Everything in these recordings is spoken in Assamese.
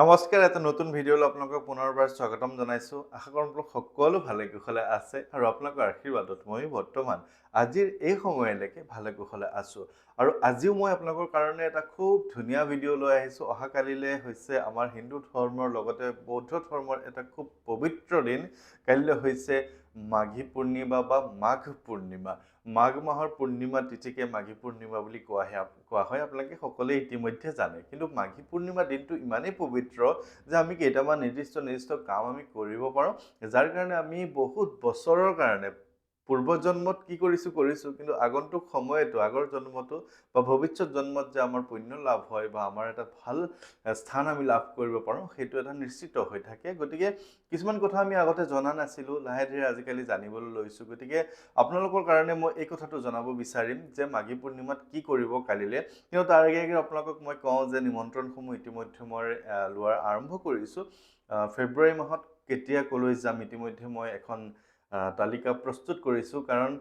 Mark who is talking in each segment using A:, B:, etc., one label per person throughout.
A: নমস্কাৰ, এটা নতুন ভিডিঅ'লৈ আপোনালোকক পুনৰবাৰ স্বাগতম জনাইছোঁ। আশা কৰোঁ আপোনালোক সকলো ভালে কুশলে আছে আৰু আপোনালোকৰ আশীৰ্বাদত মই বৰ্তমান আজিৰ এই সময়লৈকে ভালে কুশলে আছোঁ। আৰু আজিও মই আপোনালোকৰ কাৰণে এটা খুব ধুনীয়া ভিডিঅ' লৈ আহিছোঁ। অহাকালিলৈ হৈছে আমাৰ হিন্দু ধৰ্মৰ লগতে বৌদ্ধ ধৰ্মৰ এটা খুব পবিত্ৰ দিন। কাইলৈ হৈছে মাঘী পূৰ্ণিমা বা মাঘ পূৰ্ণিমা। মাঘ মাহৰ পূৰ্ণিমা তিথিকে মাঘী পূৰ্ণিমা বুলি কোৱা হয়। আপোনালোকে সকলোৱে ইতিমধ্যে জানে। কিন্তু মাঘী পূৰ্ণিমা দিনটো ইমানেই পবিত্ৰ যে আমি কেইটামান নিৰ্দিষ্ট কাম আমি কৰিব পাৰোঁ, যাৰ কাৰণে আমি বহুত বছৰৰ কাৰণে পূৰ্বজন্মত কি কৰিছোঁ, কিন্তু আগন্তুক সময়তো আগৰ জন্মতো বা ভৱিষ্যত জন্মত যে আমাৰ পুণ্য লাভ হয় বা আমাৰ এটা ভাল স্থান আমি লাভ কৰিব পাৰোঁ, সেইটো এটা নিশ্চিত হৈ থাকে। গতিকে কিছুমান কথা আমি আগতে জনা নাছিলোঁ, লাহে ধীৰে আজিকালি জানিবলৈ লৈছোঁ। গতিকে আপোনালোকৰ কাৰণে মই এই কথাটো জনাব বিচাৰিম যে মাঘী পূৰ্ণিমাত কি কৰিব কালিলৈ। কিন্তু তাৰ আগে আপোনালোকক মই কওঁ যে নিমন্ত্ৰণসমূহ ইতিমধ্যে মই লোৱাৰ আৰম্ভ কৰিছোঁ। ফেব্ৰুৱাৰী মাহত কেতিয়া কলৈ যাম ইতিমধ্যে মই এখন তালিকা প্ৰস্তুত কৰিছোঁ। কাৰণ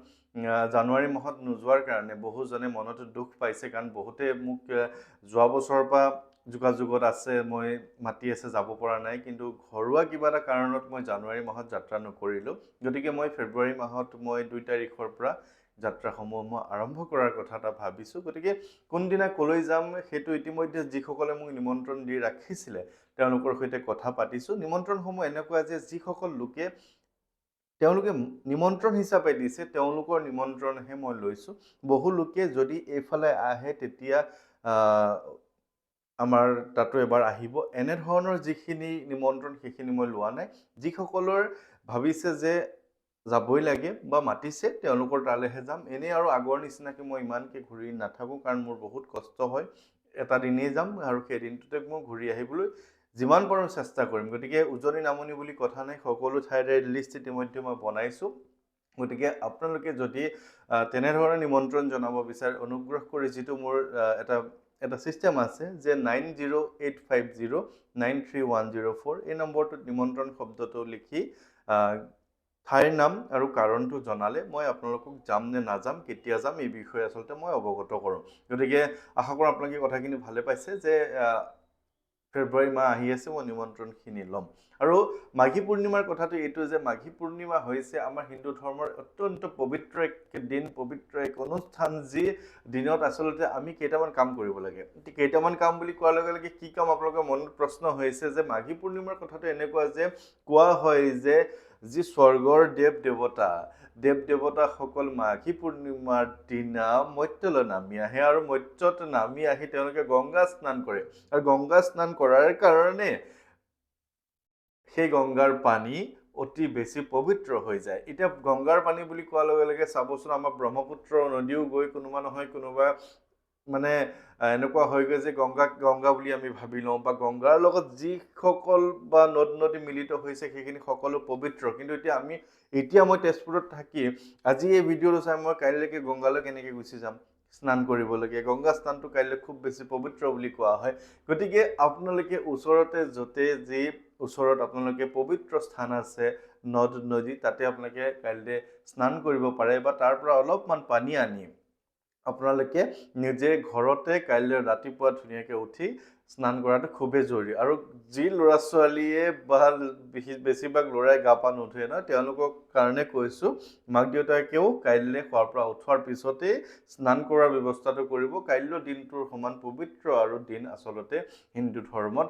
A: জানুৱাৰী মাহত নোযোৱাৰ কাৰণে বহুজনে মনত দুখ পাইছে, কাৰণ বহুতে মোক যোৱা বছৰৰ পৰা যোগাযোগত আছে, মই মাতি আছে, যাব পৰা নাই। কিন্তু ঘৰুৱা কিবা এটা কাৰণত মই জানুৱাৰী মাহত যাত্ৰা নকৰিলোঁ। গতিকে মই ফেব্ৰুৱাৰী মাহত মই 2 তাৰিখৰ পৰা যাত্ৰাসমূহ মই আৰম্ভ কৰাৰ কথা এটা ভাবিছোঁ। গতিকে কোনদিনা কলৈ যাম সেইটো ইতিমধ্যে যিসকলে মোক নিমন্ত্ৰণ দি ৰাখিছিলে তেওঁলোকৰ সৈতে কথা পাতিছোঁ। নিমন্ত্ৰণসমূহ এনেকুৱা যে যিসকল লোকে তেওঁলোকে নিমন্ত্ৰণ হিচাপে দিছে, তেওঁলোকৰ নিমন্ত্ৰণহে মই লৈছোঁ। বহু লোকে যদি এইফালে আহে তেতিয়া আমাৰ তাতো এবাৰ আহিব, এনেধৰণৰ যিখিনি নিমন্ত্ৰণ সেইখিনি মই লোৱা নাই। যিসকলৰ ভাবিছে যে যাবই লাগে বা মাতিছে তেওঁলোকৰ তালৈহে যাম। এনেই আৰু আগৰ নিচিনাকৈ মই ইমানকৈ ঘূৰি নাথাকোঁ, কাৰণ মোৰ বহুত কষ্ট হয়। এটা দিনেই যাম আৰু সেই দিনটোতে মই ঘূৰি আহিবলৈ যিমান পাৰোঁ চেষ্টা কৰিম। গতিকে উজনি নামনি বুলি কথা নাই, সকলো ঠাইৰে লিষ্ট ইতিমধ্যে মই বনাইছোঁ। গতিকে আপোনালোকে যদি তেনেধৰণে নিমন্ত্ৰণ জনাব বিচাৰে, অনুগ্ৰহ কৰি যিটো মোৰ এটা ছিষ্টেম আছে যে 9085093104 এই নম্বৰটোত নিমন্ত্ৰণ শব্দটো লিখি ঠাইৰ নাম আৰু কাৰণটো জনালে মই আপোনালোকক যাম নে নাযাম, কেতিয়া যাম এই বিষয়ে আচলতে মই অৱগত কৰোঁ। গতিকে আশা কৰোঁ আপোনালোকে কথাখিনি ভালে পাইছে যে ফেব্ৰুৱাৰী মাহ আহি আছে, মই নিমন্ত্ৰণখিনি ল'ম। আৰু মাঘী পূৰ্ণিমাৰ কথাটো এইটো যে মাঘী পূৰ্ণিমা হৈছে আমাৰ হিন্দু ধৰ্মৰ অত্যন্ত পবিত্ৰ এক দিন, পবিত্ৰ এক অনুষ্ঠান, যি দিনত আচলতে আমি কেইটামান কাম কৰিব লাগে। কেইটামান কাম বুলি কোৱাৰ লগে লগে কি কাম আপোনালোকৰ মনত প্ৰশ্ন হৈছে যে মাঘী পূৰ্ণিমাৰ কথাটো এনেকুৱা যে কোৱা হয় যে যি স্বৰ্গৰ দেৱ-দেৱতাসকল মাঘী পূৰ্ণিমাৰ দিনা মৰ্ত্যলৈ নামি আহে আৰু মৰ্ত্যত নামি আহি তেওঁলোকে গংগা স্নান কৰে। আৰু গংগা স্নান কৰাৰ কাৰণে সেই গংগাৰ পানী অতি বেছি পবিত্ৰ হৈ যায়। এতিয়া গংগাৰ পানী বুলি কোৱাৰ লগে লগে চাবচোন, আমাৰ ব্ৰহ্মপুত্ৰ নদীও গৈ কোনোবা নহয় কোনোবা মানে এনেকুৱা হয়গৈ যে গংগা বুলি আমি ভাবি লওঁ, বা গংগাৰ লগত যিসকল বা নদ নদী মিলিত হৈছে সেইখিনি সকলো পবিত্ৰ। কিন্তু এতিয়া মই তেজপুৰত থাকি আজি এই ভিডিঅ'টো চাই মই কাইলৈকে গংগালৈ কেনেকৈ গুচি যাম স্নান কৰিবলগীয়া? গংগা স্নানটো কাইলৈ খুব বেছি পবিত্ৰ বুলি কোৱা হয়। গতিকে আপোনালোকে ওচৰতে য'তে যি ওচৰত আপোনালোকে পবিত্ৰ স্থান আছে, নদ নদী, তাতে আপোনালোকে কাইলৈ স্নান কৰিব পাৰে, বা তাৰ পৰা অলপমান পানী আনি আপোনালোকে নিজে ঘৰতে কাইলৈ ৰাতিপুৱা ধুনীয়াকৈ উঠি স্নান কৰাটো খুবেই জৰুৰী। আৰু যি ল'ৰা ছোৱালীয়ে বা বেছিভাগ ল'ৰাই গা পা নুধুৱে নহয়, তেওঁলোকৰ কাৰণে কৈছোঁ, মাক দেউতাকেও কাইলৈ খোৱাৰ পৰা উঠোৱাৰ পিছতেই স্নান কৰাৰ ব্যৱস্থাটো কৰিব। কাইলৈ দিনটোৰ সমান পবিত্ৰ আৰু দিন আচলতে হিন্দু ধৰ্মত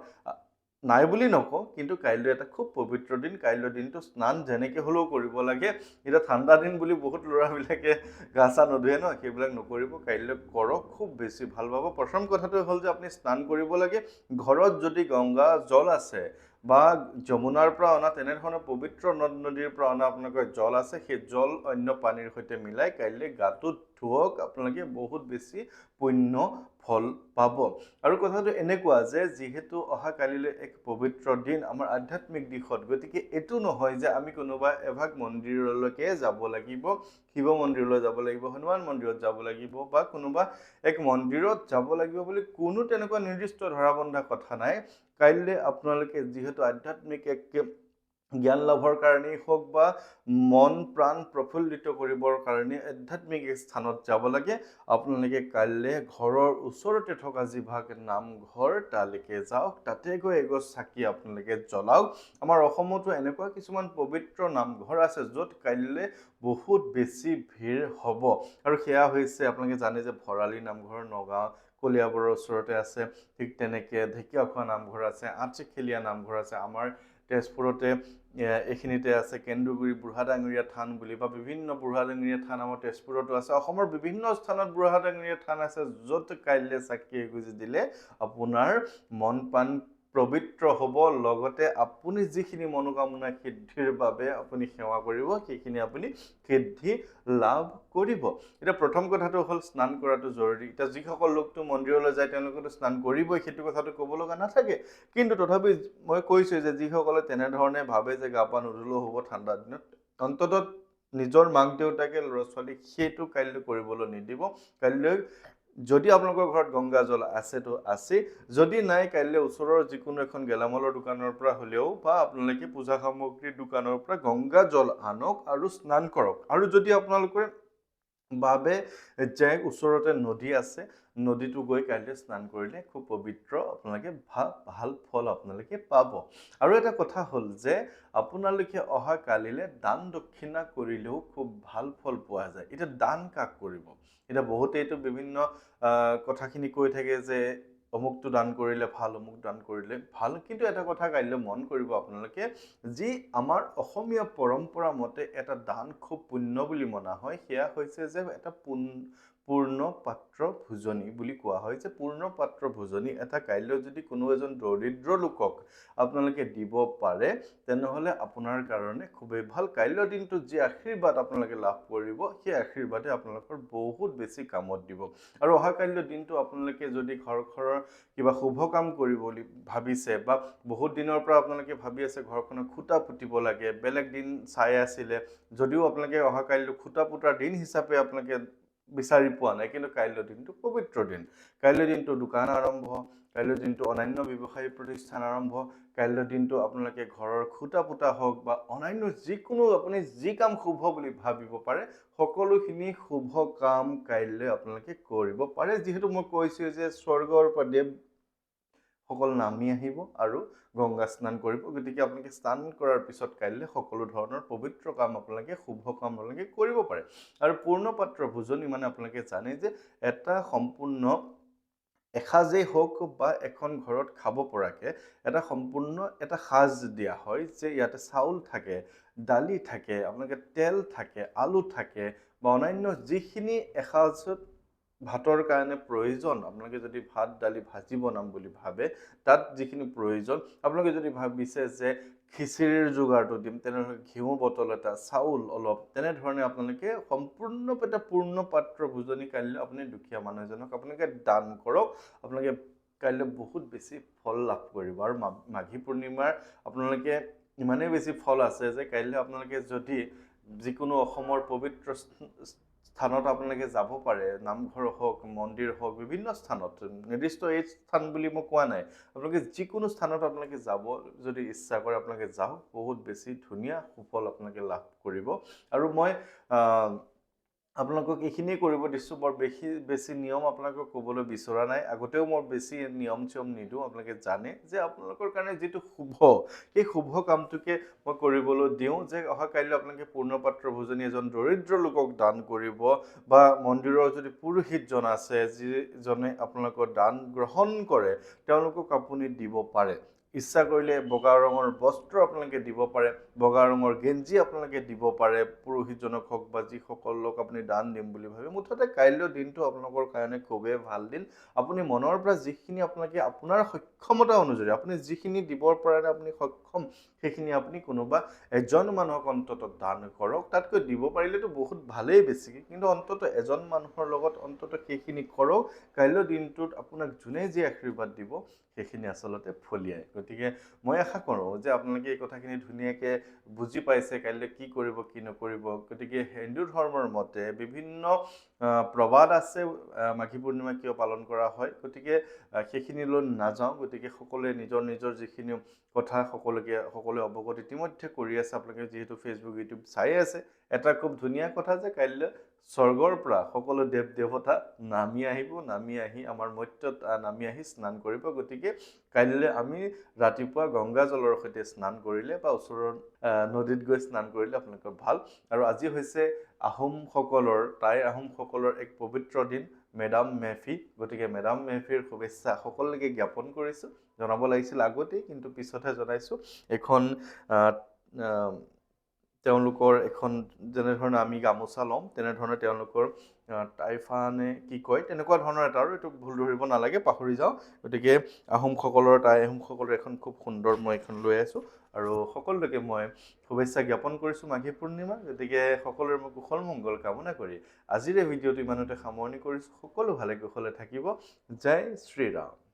A: নাই বুলি নকওঁ, কিন্তু কাইলৈ এটা খুব পবিত্ৰ দিন। কাইলৈ দিনটো স্নান যেনেকৈ হ'লেও কৰিব লাগে। এতিয়া ঠাণ্ডা দিন বুলি বহুত ল'ৰাবিলাকে গা চা নুধুৱে ন, সেইবিলাক নকৰিব, কাইলৈ কৰক, খুব বেছি ভাল পাব। প্ৰথম কথাটো হ'ল যে আপুনি স্নান কৰিব লাগে। ঘৰত যদি গংগা জল আছে বা যমুনাৰ পৰা অনা তেনেধৰণৰ পবিত্ৰ নদ নদীৰ পৰা অনা আপোনালোকৰ জল আছে, সেই জল অন্য পানীৰ সৈতে মিলাই কাইলৈ গাটোত ধুৱক, আপোনালোকে বহুত বেছি পুণ্য ফল পাব। আৰু কথাটো এনেকুৱা যে যিহেতু অহা কালিলৈ এক পবিত্ৰ দিন আমাৰ আধ্যাত্মিক দিশত, গতিকে এইটো নহয় যে আমি কোনোবা এভাগ মন্দিৰলৈকে যাব লাগিব, শিৱ মন্দিৰলৈ যাব লাগিব, হনুমান মন্দিৰত যাব লাগিব, বা কোনোবা এক মন্দিৰত যাব লাগিব বুলি কোনো তেনেকুৱা নিৰ্দিষ্ট ধৰা বন্ধা কথা নাই। কাইলৈ আপোনালোকে যিহেতু আধ্যাত্মিক এক জ্ঞান লাভৰ কাৰণেই হওক বা মন প্ৰাণ প্ৰফুল্লিত কৰিবৰ কাৰণে আধ্যাত্মিক স্থানত যাব লাগে আপোনালোকে কাইলৈ ঘৰৰ ওচৰতে থকা যিভাগ নামঘৰ তালৈকে যাওক তাতে গৈ এগছ চাকি আপোনালোকে জ্বলাওক আমাৰ অসমতো এনেকুৱা কিছুমান পবিত্ৰ নামঘৰ আছে য'ত কাইলৈ বহুত বেছি ভিৰ হ'ব আৰু সেয়া হৈছে আপোনালোকে জানে যে ভৰালী নামঘৰ নগাঁও কলিয়াবৰৰ ওচৰতে আছে ঠিক তেনেকৈ ঢেকীয়াখোৱা নামঘৰ আছে আঠখেলীয়া নামঘৰ আছে আমাৰ তেজপুৰতে এইখিনিতে আছে কেন্দুগুৰি বুঢ়া ডাঙৰীয়া থান বুলি বা বিভিন্ন বুঢ়া ডাঙৰীয়া থান আমাৰ তেজপুৰতো আছে অসমৰ বিভিন্ন স্থানত বুঢ়া ডাঙৰীয়া থান আছে য'ত কাইলৈ চাকি এগছি দিলে আপোনাৰ মন প্ৰাণ পবিত্ৰ হ'ব লগতে আপুনি যিখিনি মনোকামনা সিদ্ধিৰ বাবে আপুনি সেৱা কৰিব সেইখিনি আপুনি সিদ্ধি লাভ কৰিব এতিয়া প্ৰথম কথাটো হ'ল স্নান কৰাটো জৰুৰী এতিয়া যিসকল লোকটো মন্দিৰলৈ যায় তেওঁলোকেতো স্নান কৰিবই সেইটো কথাটো ক'ব লগা নাথাকে কিন্তু তথাপি মই কৈছোঁ যে যিসকলে তেনেধৰণে ভাবে যে গা পা নুধুলেও হ'ব ঠাণ্ডা দিনত অন্ততঃ নিজৰ মাক দেউতাকে ল'ৰা ছোৱালীক সেইটো কাইলৈ কৰিবলৈ নিদিব কাইলৈ যদি আপোনালোকৰ ঘৰত গংগা জল আছেতো আছে যদি নাই কাইলৈ ওচৰৰ যিকোনো এখন গেলামালৰ দোকানৰ পৰা হ'লেও বা আপোনালোকে পূজা সামগ্ৰীৰ দোকানৰ পৰা গংগা জল আনক আৰু স্নান কৰক আৰু যদি আপোনালোকে বাবে যে ওচৰতে নদী আছে নদীটো গৈ কাইলৈ স্নান কৰিলে খুব পবিত্ৰ আপোনালোকে ভাল ফল আপোনালোকে পাব আৰু এটা কথা হ'ল যে আপোনালোকে অহা কালিলৈ দান দক্ষিণা কৰিলেও খুব ভাল ফল পোৱা যায় এতিয়া দান কাক কৰিব এতিয়া বহুতেইতো বিভিন্ন কথাখিনি কৈ থাকে যে অমুকটো দান কৰিলে ভাল অমুক দান কৰিলে ভাল কিন্তু এটা কথা কাইলৈ মন কৰিব আপোনালোকে যি আমাৰ অসমীয়া পৰম্পৰা মতে এটা দান খুব পুণ্য বুলি মনা হয় সেয়া হৈছে যে এটা পূৰ্ণ পাত্ৰ ভোজনী বুলি কোৱা হয় যে পূৰ্ণ পাত্ৰ ভোজনী এটা কাইলৈ যদি কোনো এজন দৰিদ্ৰ লোকক আপোনালোকে দিব পাৰে তেনেহ'লে আপোনাৰ কাৰণে খুবেই ভাল কাইলৈৰ দিনটোত যি আশীৰ্বাদ আপোনালোকে লাভ কৰিব সেই আশীৰ্বাদে আপোনালোকৰ বহুত বেছি কামত দিব আৰু অহা কাইলৈৰ দিনটো আপোনালোকে যদি ঘৰৰ কিবা শুভ কাম কৰিব বুলি ভাবিছে বা বহুত দিনৰ পৰা আপোনালোকে ভাবি আছে ঘৰখনত খুঁটা পুতিব লাগে বেলেগ দিন চাই আছিলে যদিও আপোনালোকে অহা কাইলৈ খুঁটা পুতাৰ দিন হিচাপে আপোনালোকে বিচাৰি পোৱা নাই কিন্তু কাইলৈৰ দিনটো পবিত্ৰ দিন কাইলৈৰ দিনটো দোকান আৰম্ভ কাইলৈৰ দিনটো অন্যান্য ব্যৱসায়িক প্ৰতিষ্ঠান আৰম্ভ কাইলৈৰ দিনটো আপোনালোকে ঘৰৰ খুঁটা পুতা হওক বা অন্যান্য যিকোনো আপুনি যি কাম শুভ বুলি ভাবিব পাৰে সকলোখিনি শুভ কাম কাইলৈ আপোনালোকে কৰিব পাৰে যিহেতু মই কৈছোঁ যে স্বৰ্গৰ পৰা দেৱসকল নামি আহিব আৰু গংগা স্নান কৰিব গতিকে আপোনালোকে স্নান কৰাৰ পিছত কাইলৈ সকলো ধৰণৰ পবিত্ৰ কাম আপোনালোকে শুভ কাম আপোনালোকে কৰিব পাৰে আৰু পূৰ্ণ পাত্ৰ ভোজনী মানে আপোনালোকে জানে যে এটা সম্পূৰ্ণ এসাজেই হওক বা এখন ঘৰত খাব পৰাকৈ এটা সম্পূৰ্ণ এটা সাজ দিয়া হয় যে ইয়াতে চাউল থাকে দালি থাকে আপোনালোকে তেল থাকে আলু থাকে বা অন্যান্য যিখিনি এসাজত ভাতৰ কাৰণে প্ৰয়োজন আপোনালোকে যদি ভাত দালি ভাজি বনাম বুলি ভাবে তাত যিখিনি প্ৰয়োজন আপোনালোকে যদি ভাবিছে যে খিচিৰিৰ যোগাৰটো দিম তেনেহ'লে ঘিউ বটল এটা চাউল অলপ তেনেধৰণে আপোনালোকে সম্পূৰ্ণ এটা পূৰ্ণ পাত্ৰ ভোজনী কাইলৈ আপুনি দুখীয়া মানুহ এজনক আপোনালোকে দান কৰক আপোনালোকে কাইলৈ বহুত বেছি ফল লাভ কৰিব আৰু মাঘী পূৰ্ণিমাৰ আপোনালোকে ইমানেই বেছি ফল আছে যে কাইলৈ আপোনালোকে যদি যিকোনো অসমৰ পবিত্ৰ স্থানত আপোনালোকে যাব পাৰে নামঘৰ হওক মন্দিৰ হওক বিভিন্ন স্থানত নিৰ্দিষ্ট এই স্থান বুলি মই কোৱা নাই আপোনালোকে যিকোনো স্থানত আপোনালোকে যাব যদি ইচ্ছা কৰে আপোনালোকে যাওক বহুত বেছি ধুনীয়া সুফল আপোনালোকে লাভ কৰিব আৰু মই আপোনালোকক এইখিনিয়ে কৰিব দিছোঁ বৰ বেছি নিয়ম আপোনালোকক ক'বলৈ বিচৰা নাই আগতেও মই বেছি নিয়ম চিয়ম নিদিওঁ আপোনালোকে জানে যে আপোনালোকৰ কাৰণে যিটো শুভ সেই শুভ কামটোকে মই কৰিবলৈ দিওঁ যে অহা কাইলৈ আপোনালোকে পূৰ্ণপাত্ৰ ভোজনী এজন দৰিদ্ৰ লোকক দান কৰিব বা মন্দিৰৰ যদি পুৰোহিতজন আছে যিজনে আপোনালোকৰ দান গ্ৰহণ কৰে তেওঁলোকক আপুনি দিব পাৰে ইচ্ছা কৰিলে বগা ৰঙৰ বস্ত্ৰ আপোনালোকে দিব পাৰে বগা ৰঙৰ গেঞ্জি আপোনালোকে দিব পাৰে পুৰোহিতজনক হওক বা যিসকলক আপুনি দান দিম বুলি ভাবে মুঠতে কাইলৈৰ দিনটো আপোনালোকৰ কাৰণে খুবেই ভাল দিন আপুনি মনৰ পৰা যিখিনি আপোনালোকে আপোনাৰ সক্ষমতা অনুযায়ী আপুনি যিখিনি দিবৰ পৰা আপুনি সক্ষম সেইখিনি আপুনি কোনোবা এজন মানুহক অন্ততঃ দান কৰক তাতকৈ দিব পাৰিলেতো বহুত ভালেই বেছিকৈ কিন্তু অন্ততঃ এজন মানুহৰ লগত অন্ততঃ সেইখিনি কৰক কাইলৈৰ দিনটোত আপোনাক যোনে যি আশীৰ্বাদ দিব সেইখিনি আচলতে ফলিয়ায়। গতিকে মই আশা কৰোঁ যে আপোনালোকে এই কথাখিনি ধুনীয়াকৈ বুজি পাইছে কাইলৈ কি কৰিব কি নকৰিব। গতিকে হিন্দু ধৰ্মৰ মতে বিভিন্ন প্ৰবাদ আছে মাঘী পূৰ্ণিমা কিয় পালন কৰা হয়। গতিকে সেইখিনিলৈ নাযাওঁ। গতিকে সকলোৱে নিজৰ নিজৰ যিখিনি কথা সকলোৱে অৱগত ইতিমধ্যে কৰি আছে। আপোনালোকে যিহেতু ফেচবুক ইউটিউব চাই আছে, এটা খুব ধুনীয়া কথা যে কাইলৈ স্বৰ্গৰ পৰা সকলো দেৱ দেৱতা নামি আহিব, নামি আহি আমাৰ মৰ্ত্যত নামি আহি স্নান কৰিব। গতিকে কাইলৈ আমি ৰাতিপুৱা গংগা জলৰ সৈতে স্নান কৰিলে বা ওচৰৰ নদীত গৈ স্নান কৰিলে আপোনালোকৰ ভাল। আৰু আজি হৈছে টাই আহোমসকলৰ এক পবিত্ৰ দিন, মেডাম মেফি। গতিকে মেডাম মেফিৰ শুভেচ্ছা সকলোকে জ্ঞাপন কৰিছোঁ। জনাব লাগিছিল আগতেই, কিন্তু পিছতহে জনাইছোঁ। এখন তেওঁলোকৰ এখন যেনেধৰণে আমি গামোচা ল'ম তেনেধৰণে তেওঁলোকৰ টাইফানে কি কয় তেনেকুৱা ধৰণৰ এটা, আৰু এইটো ভুল ধৰিব নালাগে, পাহৰি যাওঁ। গতিকে টাই আহোমসকলৰ এখন খুব সুন্দৰ মই এখন লৈ আছোঁ আৰু সকলোকে মই শুভেচ্ছা জ্ঞাপন কৰিছোঁ মাঘী পূৰ্ণিমা। গতিকে সকলোৰে মই কুশল মংগল কামনা কৰি আজিৰ এই ভিডিঅ'টো ইমানতে সামৰণি কৰিছোঁ। সকলো ভালে কুশলে থাকিব। জয় শ্ৰীৰাম।